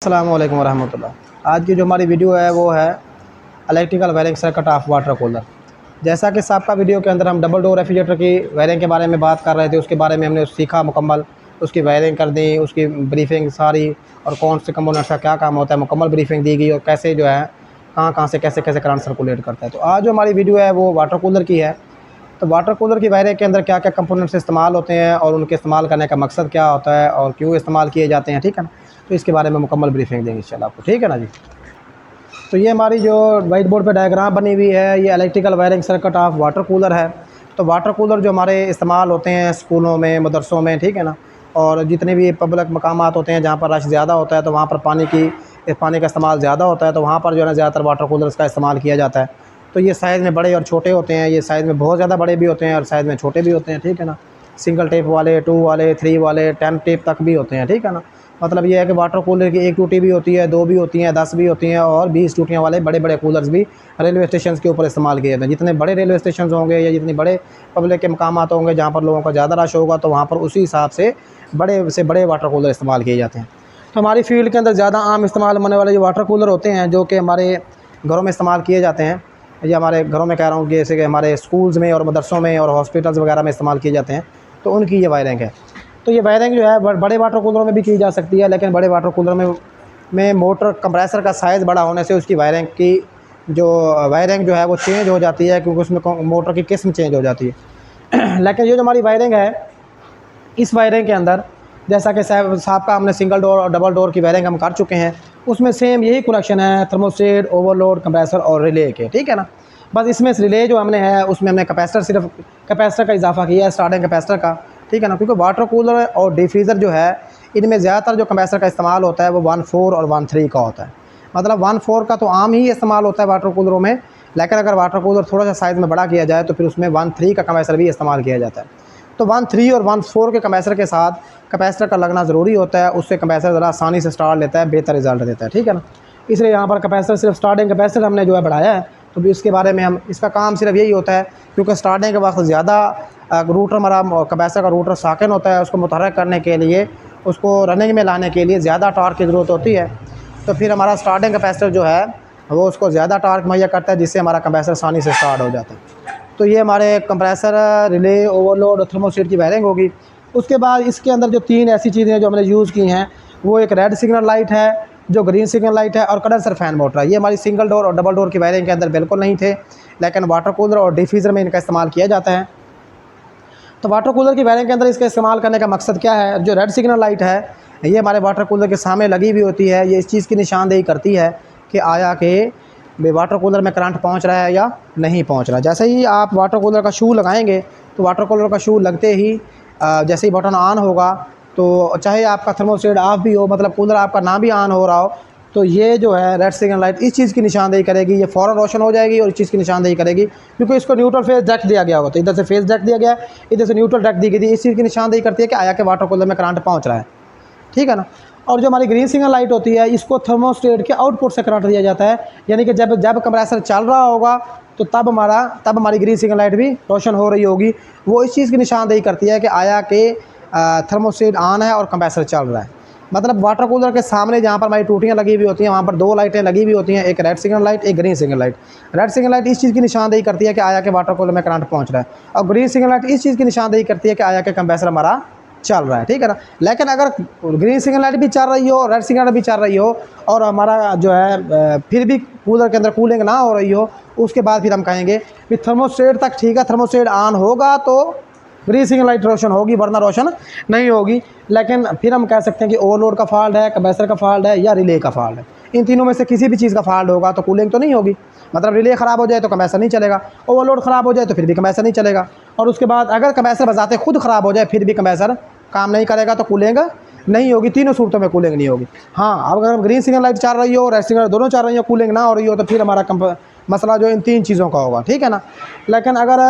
अस्सलाम वालेकुम रहमतुल्लाह। आज की जो हमारी वीडियो है वो है electrical wiring circuit of water cooler. जैसा कि सबका वीडियो के अंदर हम डबल डोर रेफ्रिजरेटर की वायरिंग के बारे में बात कर रहे थे, उसके बारे में हमने सीखा मुकम्मल, उसकी वायरिंग कर दी, उसकी ब्रीफिंग सारी और कौन से कंपोनेंट्स का क्या काम होता है मुकम्मल ब्रीफिंग दी गई और कैसे जो है कहाँ से कैसे कैसे करंट सर्कुलेट करता है। तो आज जो हमारी वीडियो है वो वाटर कूलर की है। तो वाटर कूलर की वायरिंग के अंदर क्या क्या कंपोनेंट्स इस्तेमाल होते हैं और उनके इस्तेमाल करने का मकसद क्या होता है और क्यों इस्तेमाल किए जाते हैं, ठीक है ना। तो इसके बारे में मुकम्मल ब्रीफिंग देंगे इंशाल्लाह आपको, ठीक है ना जी। तो ये हमारी जो वाइट बोर्ड पे डायग्राम बनी हुई है, ये electrical wiring circuit of water cooler है। तो वाटर कूलर जो हमारे इस्तेमाल होते हैं स्कूलों में, मदरसों में, ठीक है ना, और जितने भी पब्लिक मकामात होते हैं जहाँ पर रश ज़्यादा होता है तो वहाँ पर पानी का इस्तेमाल ज़्यादा होता है, तो वहाँ पर जो है ना ज़्यादातर वाटर कूलर्स का इस्तेमाल किया जाता है। तो ये साइज़ में बड़े और छोटे होते हैं, ये साइज़ में बहुत ज़्यादा बड़े भी होते हैं और साइज़ में छोटे भी होते हैं, ठीक है ना। सिंगल टेप वाले, 2 वाले, 3 वाले, 10 टेप तक भी होते हैं, ठीक है ना। मतलब ये है कि वाटर कूलर की 1 टूटी भी होती है, 2 भी होती हैं, 10 भी होती हैं और 20 टूटियों वाले बड़े-बड़े कूलर्स भी रेलवे स्टेशन के ऊपर इस्तेमाल किए जाते हैं। जितने बड़े रेलवे स्टेशन होंगे या जितने बड़े पब्लिक के मकामात होंगे जहाँ पर लोगों का ज़्यादा रश होगा, तो वहाँ पर उसी हिसाब से बड़े से बड़े वाटर कूलर इस्तेमाल किए जाते हैं। तो हमारी फील्ड के अंदर ज़्यादा आम इस्तेमाल होने वाले जो वाटर कूलर होते हैं, जो कि हमारे घरों में इस्तेमाल किए जाते हैं, या हमारे घरों में कह रहा हूँ कि जैसे कि हमारे स्कूल्स में और मदरसों में और हॉस्पिटल्स वगैरह में इस्तेमाल किए जाते हैं, तो उनकी ये वायरिंग है। तो ये वायरिंग जो है बड़े वाटर कूलरों में भी की जा सकती है, लेकिन बड़े वाटर कूलर में मोटर कंप्रेसर का साइज़ बड़ा होने से उसकी वायरिंग जो है वो चेंज हो जाती है, क्योंकि उसमें मोटर की किस्म चेंज हो जाती है। लेकिन ये जो हमारी वायरिंग है, इस वायरिंग के अंदर जैसा कि साहब का हमने सिंगल डोर और डबल डोर की वायरिंग हम कर चुके हैं, उसमें सेम यही कनेक्शन है थर्मोस्टेट, ओवरलोड, कंप्रेसर और रिले के, ठीक है ना। बस इसमें रिले जो हमने है उसमें हमने कैपेसिटर का इजाफा किया है, स्टार्टिंग कैपेसिटर का, ठीक है ना। क्योंकि वाटर कूलर और डिफ्रीज़र जो है इनमें ज़्यादातर जो कैपेसिटर का इस्तेमाल होता है वो 1.4 और 1.3 का होता है। मतलब 1.4 का तो आम ही इस्तेमाल होता है वाटर कूलरों में, लेकिन अगर वाटर कूलर थोड़ा सा साइज़ में बड़ा किया जाए तो फिर उसमें 1.3 का कैपेसिटर भी इस्तेमाल किया जाता है। तो 1.3 और 1.4 के कैपेसिटर के साथ कैपेसिटर का लगना ज़रूरी होता है, उससे कैपेसिटर ज़रा आसानी से स्टार्ट लेता है, बेहतर रिजल्ट देता है, ठीक है ना। इसलिए यहाँ पर कैपेसिटर सिर्फ स्टार्टिंग कैपेसिटर हमने जो है बढ़ाया है, तो भी इसके बारे में हम इसका काम सिर्फ यही होता है, क्योंकि स्टार्टिंग के वक्त ज़्यादा रूटर हमारा कैपेसिटर का रूटर साकिन होता है, उसको मुतहर्रिक करने के लिए, उसको रनिंग में लाने के लिए ज़्यादा टॉर्क की ज़रूरत होती है। तो फिर हमारा स्टार्टिंग कैपेसिटर जो है वो उसको ज़्यादा टॉर्क मुहैया करता है, जिससे हमारा कैपेसिटर आसानी से स्टार्ट हो जाता है। तो ये हमारे कंप्रेसर, रिले, ओवरलोड और थर्मोस्टेट की वायरिंग होगी। उसके बाद इसके अंदर जो 3 ऐसी चीज़ें हैं जो हमने यूज़ की हैं, वो एक रेड सिग्नल लाइट है, जो ग्रीन सिग्नल लाइट है और कंडेंसर फैन मोटर है। ये हमारी सिंगल डोर और डबल डोर की वायरिंग के अंदर बिल्कुल नहीं थे, लेकिन वाटर कूलर और डिफ्रीज़र में इनका इस्तेमाल किया जाता है। तो वाटर कूलर की वायरिंग के अंदर इसका इस्तेमाल करने का मकसद क्या है? जो रेड सिग्नल लाइट है ये हमारे वाटर कूलर के सामने लगी हुई होती है, ये इस चीज़ की निशानदेही करती है कि आया कि वाटर कूलर में करंट पहुंच रहा है या नहीं पहुंच रहा। जैसे ही आप वाटर कूलर का शू लगाएंगे तो वाटर कूलर का शू लगते ही जैसे ही बटन ऑन होगा, तो चाहे आपका थर्मोस्टेट ऑफ भी हो, मतलब कूलर आपका ना भी ऑन हो रहा हो, तो ये जो है रेड सिग्नल लाइट इस चीज़ की निशानदेही करेगी, ये फ़ौरन रोशन हो जाएगी और इस चीज़ की निशानदेही करेगी, क्योंकि इसको न्यूट्रल फेज डेक्ट दिया गया होगा। तो इधर से फेज डेक्ट दिया गया है, इधर से न्यूट्रल डेक्ट दी गई थी, इस चीज़ की निशानदेही करती है कि आया कि वाटर कूलर में करंट पहुँच रहा है, ठीक है ना। और जो हमारी ग्रीन सिग्नल लाइट होती है, इसको थर्मोस्टेट के आउटपुट से करंट दिया जाता है, यानी कि जब कंप्रेसर चल रहा होगा तो तब हमारी ग्रीन सिग्नल लाइट भी रोशन हो रही होगी। वो इस चीज़ की निशानदेही करती है कि आया कि थर्मोस्टेट ऑन है और कंप्रेसर चल रहा है। मतलब वाटर कूलर के सामने जहाँ पर हमारी टूटियाँ लगी हुई होती हैं, वहाँ पर 2 लाइटें लगी हुई होती हैं, एक रेड सिग्नल लाइट, एक green signal light. Red signal light इस चीज़ की निशानदेही करती है कि आया कि वाटर कूलर में करंट पहुँच रहा है, और ग्रीन सिग्नल लाइट इस चीज़ की निशानदेही करती है कि आया कि कंप्रेसर हमारा चल रहा है, ठीक है ना। लेकिन अगर ग्रीन सिग्नल लाइट भी चल रही हो, रेड सिग्नल लाइट भी चल रही हो और हमारा जो है फिर भी कूलर के अंदर कूलिंग ना हो रही हो, उसके बाद फिर हम कहेंगे कि थर्मोस्टेट तक ठीक है, थर्मोस्टेट ऑन होगा तो ग्रीन सिग्नल लाइट रोशन होगी, वरना रोशन नहीं होगी। लेकिन फिर हम कह सकते हैं कि ओवरलोड का फॉल्ट है, कैपेसिटर का फॉल्ट है या रिले का फॉल्ट है। इन तीनों में से किसी भी चीज़ का फॉल्ट होगा तो कूलिंग तो नहीं होगी, मतलब रिले ख़राब हो जाए तो कैपेसिटर नहीं चलेगा, ओवरलोड ख़राब हो जाए तो फिर भी कैपेसिटर नहीं चलेगा, और उसके बाद अगर कैपेसिटर बजाते खुद ख़राब हो जाए फिर भी कैपेसिटर काम नहीं करेगा, तो कूलिंग नहीं होगी। तीनों सूरतों में कूलिंग नहीं होगी। हाँ, अब अगर ग्रीन सिग्नल लाइट चल रही हो, रेड सिग्नल दोनों चल रही हो, कूलिंग ना हो रही हो, तो फिर हमारा मसला जो इन 3 चीज़ों का होगा, ठीक है ना। लेकिन अगर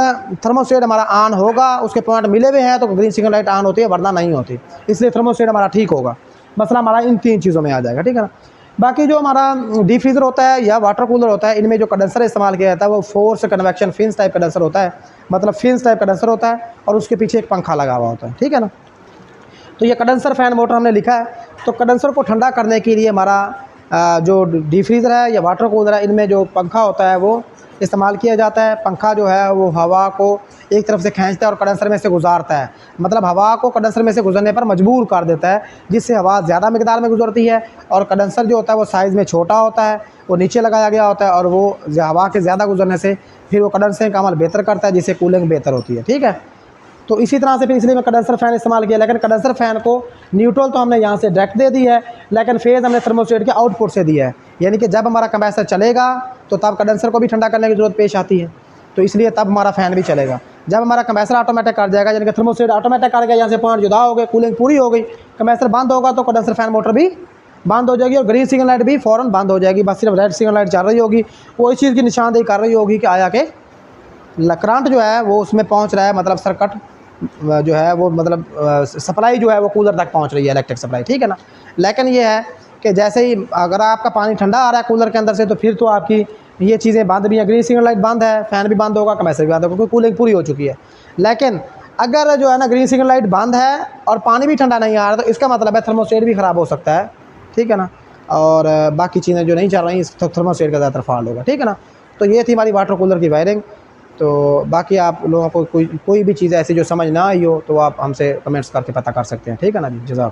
थर्मोस्टेट हमारा ऑन होगा, उसके पॉइंट मिले हुए हैं, तो ग्रीन सिग्नल लाइट ऑन होती है, वरना नहीं होती, इसलिए थर्मोस्टेट हमारा ठीक होगा। मसला हमारा इन 3 चीज़ों में आ जाएगा, ठीक है ना। बाकी जो हमारा डिफ्रीज़र होता है या वाटर कूलर होता है, इनमें जो कंडेंसर इस्तेमाल किया जाता है वो force convection fins type condenser होता है, मतलब फिन्स टाइप कंडेंसर होता है और उसके पीछे एक पंखा लगा हुआ होता है, ठीक है ना। तो ये कंडेंसर फ़ैन मोटर हमने लिखा है। तो कंडेंसर को ठंडा करने के लिए हमारा जो डीप फ्रीज़र है या वाटर कूलर है, इनमें जो पंखा होता है वो इस्तेमाल किया जाता है। पंखा जो है वो हवा को एक तरफ से खींचता है और कंडेंसर में से गुजारता है, मतलब हवा को कंडेंसर में से गुजरने पर मजबूर कर देता है, जिससे हवा ज़्यादा मिकदार में गुजरती है। और कंडेंसर जो होता है वो साइज़ में छोटा होता है, वो नीचे लगाया गया होता है, और वो हवा के ज़्यादा गुजरने से फिर वो कंडेंसर का अमल बेहतर करता है, जिससे कूलिंग बेहतर होती है। ठीक है, तो इसी तरह से फिर इसलिए मैं कंडेंसर फ़ैन इस्तेमाल किया। लेकिन कंडेंसर फ़ैन को न्यूट्रल तो हमने यहाँ से डायरेक्ट दे दी है, लेकिन फेज़ हमने थर्मोस्टेट के आउटपुट से दिया है, यानी कि जब हमारा कंप्रेसर चलेगा तो तब कंडेंसर को भी ठंडा करने की ज़रूरत पेश आती है, तो इसलिए तब हमारा फ़ैन भी चलेगा। जब हमारा कंप्रेसर ऑटोमेटिक कर जाएगा, यानी कि थर्मोस्टेट ऑटोमेटिक कर गया, यहाँ से पॉइंट जुदा हो गए, कूलिंग पूरी हो गई, कंप्रेसर बंद होगा तो कंडेंसर फ़ैन मोटर भी बंद हो जाएगी और ग्रीन सिग्नल लाइट भी फ़ौरन बंद हो जाएगी। बस सिर्फ रेड सिग्नल लाइट चल रही होगी, वो इस चीज़ की निशानदेही कर रही होगी कि आया कि करंट जो है वो उसमें पहुँच रहा है, मतलब सर्किट जो है वो मतलब सप्लाई जो है वो कूलर तक पहुंच रही है, इलेक्ट्रिक सप्लाई। ठीक है ना। लेकिन ये है कि जैसे ही अगर आपका पानी ठंडा आ रहा है कूलर के अंदर से, तो फिर तो आपकी ये चीज़ें बंद भी हैं, ग्रीन सिग्नल लाइट बंद है, फ़ैन भी बंद होगा, कंप्रेसर भी बंद होगा, क्योंकि कूलिंग पूरी हो चुकी है। लेकिन अगर जो है ना ग्रीन सिग्नल लाइट बंद है और पानी भी ठंडा नहीं आ रहा, तो इसका मतलब है थर्मोस्टेट भी ख़राब हो सकता है। ठीक है ना। और बाकी चीज़ें जो नहीं चल रही तो थर्मोस्टेट का ज़्यादातर फॉल्ट होगा। ठीक है ना। तो ये थी हमारी वाटर कूलर की वायरिंग। तो बाकी आप लोगों को कोई भी चीज़ ऐसी जो समझ ना आई हो तो आप हमसे कमेंट्स करके पता कर सकते हैं। ठीक है ना जी, जज़ाकल्लाह।